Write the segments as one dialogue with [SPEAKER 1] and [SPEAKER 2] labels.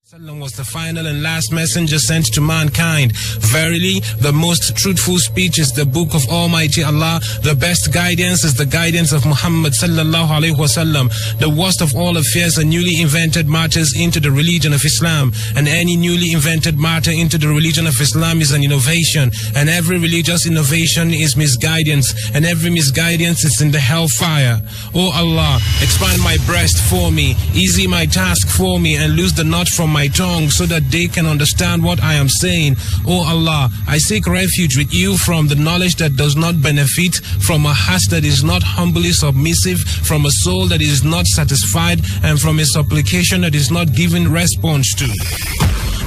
[SPEAKER 1] Sallam was the final and last messenger sent to mankind. Verily, the most truthful speech is the book of Almighty Allah. The best guidance is the guidance of Muhammad sallallahu alaihi wasallam. The worst of all affairs are newly invented matters into the religion of Islam. And any newly invented matter into the religion of Islam is an innovation. And every religious innovation is misguidance. And every misguidance is in the hellfire. O Allah, expand my breast for me, easy my task for me, and loose the knot from my tongue so that they can understand what I am saying. O Allah, I seek refuge with you from the knowledge that does not benefit, from a heart that is not humbly submissive, from a soul that is not satisfied, and from a supplication that is not given response to.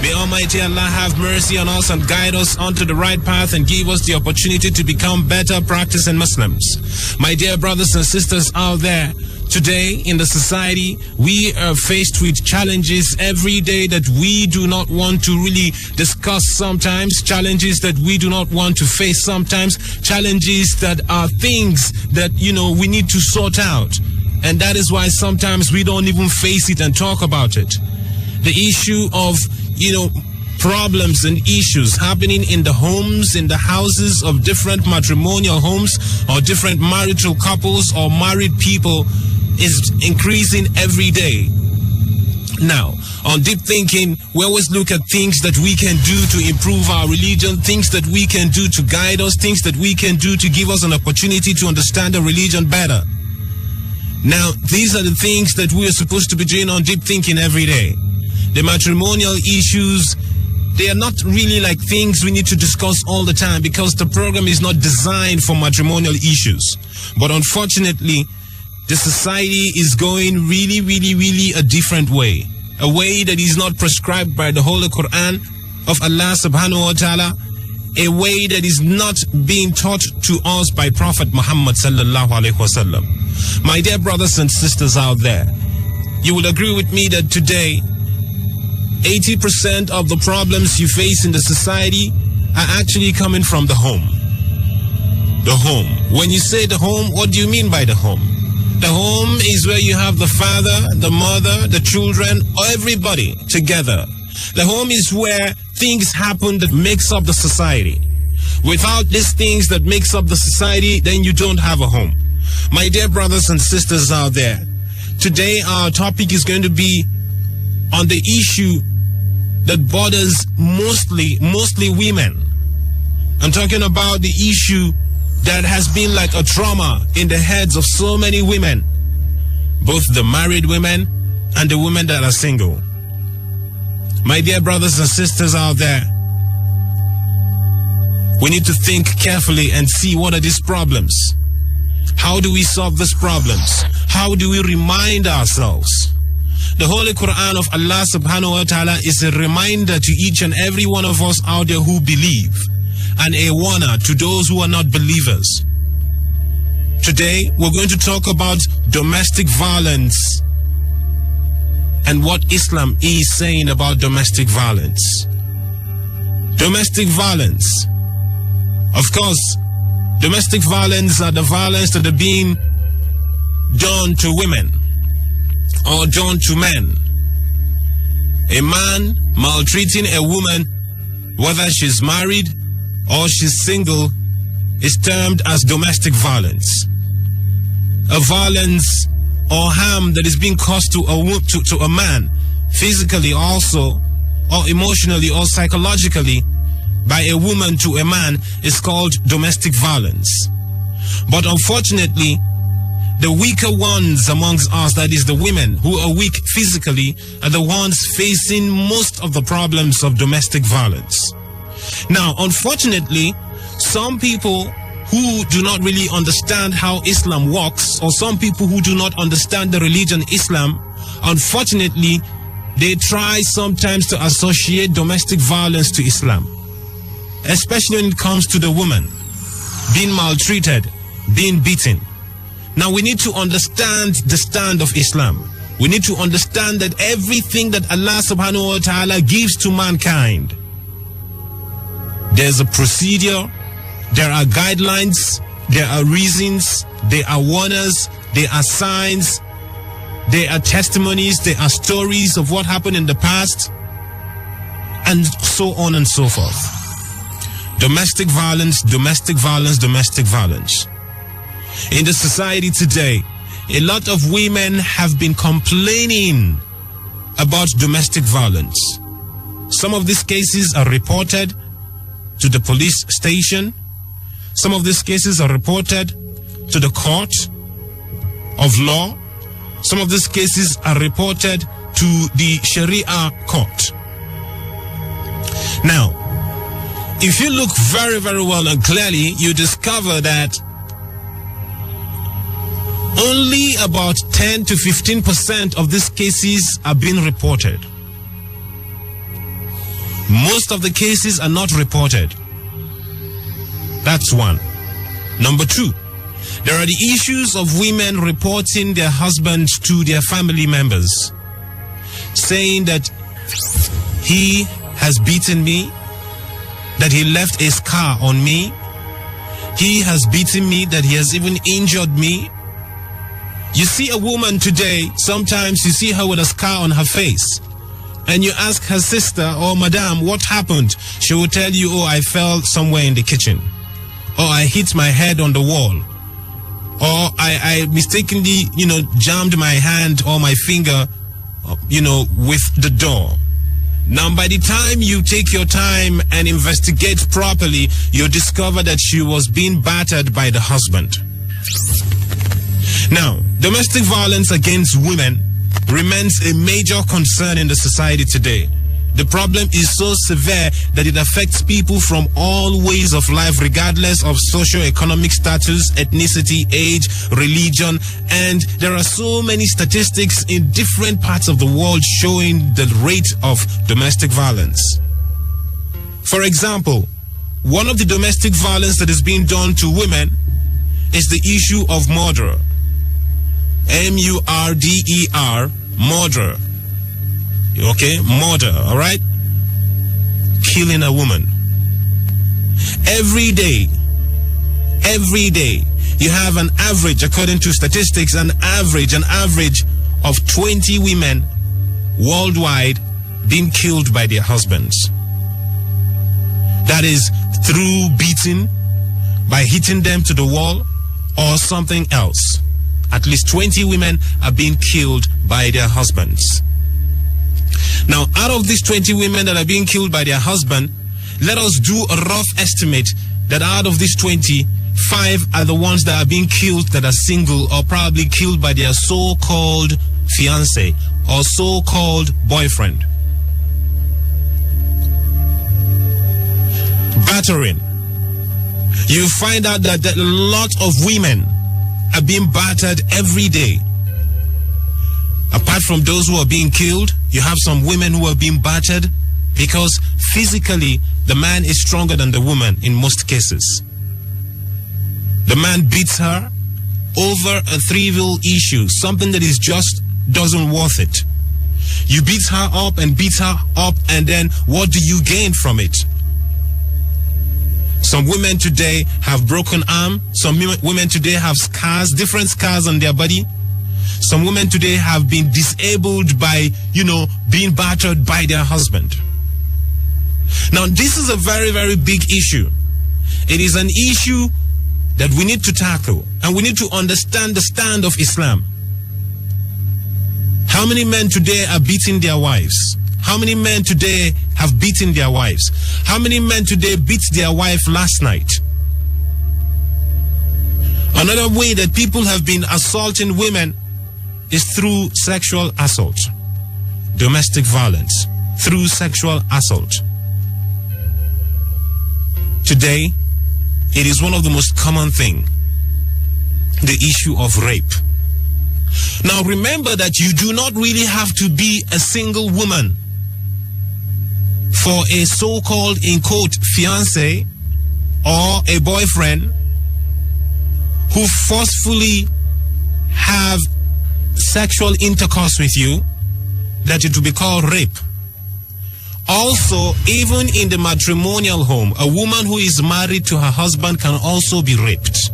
[SPEAKER 1] May Almighty Allah have mercy on us and guide us onto the right path and give us the opportunity to become better practicing Muslims. My dear brothers and sisters out there, today in the society, we are faced with challenges every day that we do not want to really discuss sometimes, challenges that we do not want to face sometimes, challenges that are things that, we need to sort out. And that is why sometimes we don't even face it and talk about it. The issue of, problems and issues happening in the homes, in the houses of different matrimonial homes or different marital couples or married people is increasing every day. Now, on Deep Thinking, we always look at things that we can do to improve our religion, things that we can do to guide us, things that we can do to give us an opportunity to understand the religion better. Now, these are the things that we are supposed to be doing on Deep Thinking every day. The matrimonial issues, they are not really like things we need to discuss all the time because the program is not designed for matrimonial issues. But unfortunately, the society is going really a different way. A way that is not prescribed by the Holy Quran of Allah subhanahu wa ta'ala. A way that is not being taught to us by Prophet Muhammad sallallahu alaihi wasallam. My dear brothers and sisters out there, you will agree with me that today, 80% of the problems you face in the society are actually coming from the home. The home. When you say the home, what do you mean by the home? The home is where you have the father, the mother, the children, everybody together. The home is where things happen that makes up the society. Without these things that makes up the society, then you don't have a home. My dear brothers and sisters out there, today our topic is going to be on the issue that bothers mostly women. I'm talking about the issue that has been like a trauma in the heads of so many women, both the married women and the women that are single. My dear brothers and sisters out there, we need to think carefully and see what are these problems. How do we solve these problems? How do we remind ourselves? The Holy Quran of Allah subhanahu wa ta'ala is a reminder to each and every one of us out there who believe, and a warner to those who are not believers. Today, we're going to talk about domestic violence and what Islam is saying about domestic violence. Domestic violence. Of course, domestic violence are the violence that are being done to women or done to men. A man maltreating a woman, whether she's married or she's single, is termed as domestic violence. A violence or harm that is being caused to a man, physically also, or emotionally or psychologically, by a woman to a man is called domestic violence. But unfortunately, the weaker ones amongst us, that is the women who are weak physically, are the ones facing most of the problems of domestic violence. Now, unfortunately, some people who do not really understand how Islam works, or some people who do not understand the religion Islam, unfortunately, they try sometimes to associate domestic violence to Islam, especially when it comes to the woman being maltreated, being beaten. Now we need to understand the stand of Islam. We need to understand that everything that Allah subhanahu wa ta'ala gives to mankind, there's a procedure, there are guidelines, there are reasons, there are warners, there are signs, there are testimonies, there are stories of what happened in the past. and so on and so forth. Domestic violence, domestic violence, domestic violence. In the society today, a lot of women have been complaining about domestic violence. Some of these cases are reported to the police station. Some of these cases are reported to the court of law. Some of these cases are reported to the Sharia court. Now, if you look very, very well and clearly, you discover that only about 10 to 15% of these cases are being reported. Most of the cases are not reported. That's one. Number two, there are the issues of women reporting their husbands to their family members, saying that he has beaten me, that he left a scar on me, he has beaten me, that he has even injured me. You see a woman today, sometimes you see her with a scar on her face, and you ask her sister or madam, what happened? She will tell you, oh, I fell somewhere in the kitchen, or I hit my head on the wall, or I mistakenly, jammed my hand or my finger, with the door. Now, by the time you take your time and investigate properly, you discover that she was being battered by the husband. Now, domestic violence against women remains a major concern in the society today. The problem is so severe that it affects people from all ways of life, regardless of socio-economic status, ethnicity, age, religion, and there are so many statistics in different parts of the world showing the rate of domestic violence. For example, one of the domestic violence that is being done to women is the issue of murder. M-U-R-D-E-R, murder. Okay, murder, all right? Killing a woman. Every day, you have an average, according to statistics, an average of 20 women worldwide being killed by their husbands. That is through beating, by hitting them to the wall, or something else. At least 20 women are being killed by their husbands. Now, out of these 20 women that are being killed by their husband, let us do a rough estimate that out of these 20, 5 are the ones that are being killed that are single, or probably killed by their so-called fiancé or so-called boyfriend. Battering. You find out that a lot of women are being battered every day. Apart from those who are being killed, you have some women who are being battered because physically the man is stronger than the woman in most cases. The man beats her over a trivial issue, something that is just doesn't worth it. You beat her up, and then what do you gain from it? Some women today have broken arm. Some women today have scars, different scars on their body. Some women today have been disabled by, being battered by their husband. Now, this is a very, very big issue. It is an issue that we need to tackle, and we need to understand the stand of Islam. How many men today are beating their wives? How many men today have beaten their wives? How many men today beat their wife last night? Another way that people have been assaulting women is through sexual assault. Domestic violence through sexual assault. Today, it is one of the most common things, the issue of rape. Now remember that you do not really have to be a single woman for a so-called, in quote, fiancé or a boyfriend who forcefully have sexual intercourse with you, that it will be called rape. Also, even in the matrimonial home, a woman who is married to her husband can also be raped.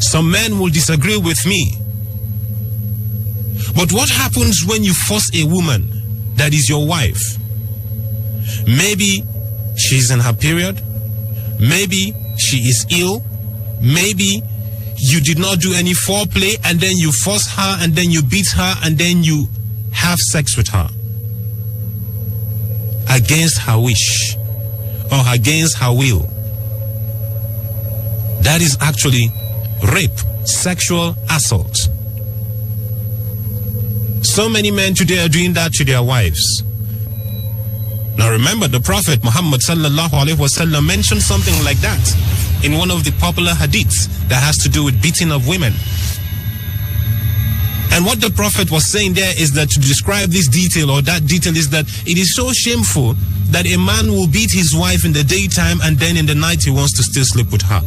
[SPEAKER 1] Some men will disagree with me. But what happens when you force a woman that is your wife Maybe she's in her period. Maybe she is ill. Maybe you did not do any foreplay and then you force her and then you beat her and then you have sex with her against her wish or against her will. That is actually rape, sexual assault. So many men today are doing that to their wives. Now remember, the Prophet Muhammad sallallahu alaihi wasallam mentioned something like that in one of the popular hadiths that has to do with beating of women. And what the Prophet was saying there is that to describe this detail or that detail is that it is so shameful that a man will beat his wife in the daytime and then in the night he wants to still sleep with her.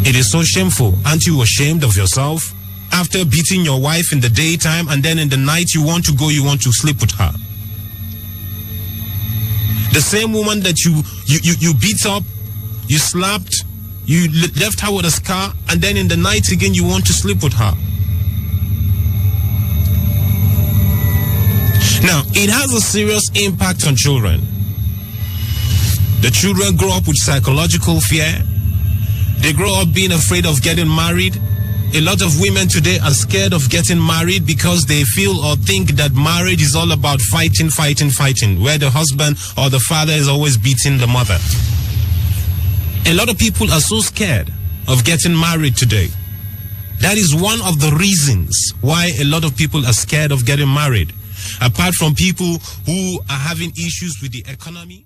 [SPEAKER 1] It is so shameful. Aren't you ashamed of yourself? After beating your wife in the daytime and then in the night you want to sleep with her. The same woman that you beat up, you slapped, you left her with a scar, and then in the night again you want to sleep with her. Now, it has a serious impact on children. The children grow up with psychological fear. They grow up being afraid of getting married. A lot of women today are scared of getting married because they feel or think that marriage is all about fighting, where the husband or the father is always beating the mother. A lot of people are so scared of getting married today. That is one of the reasons why a lot of people are scared of getting married. Apart from people who are having issues with the economy.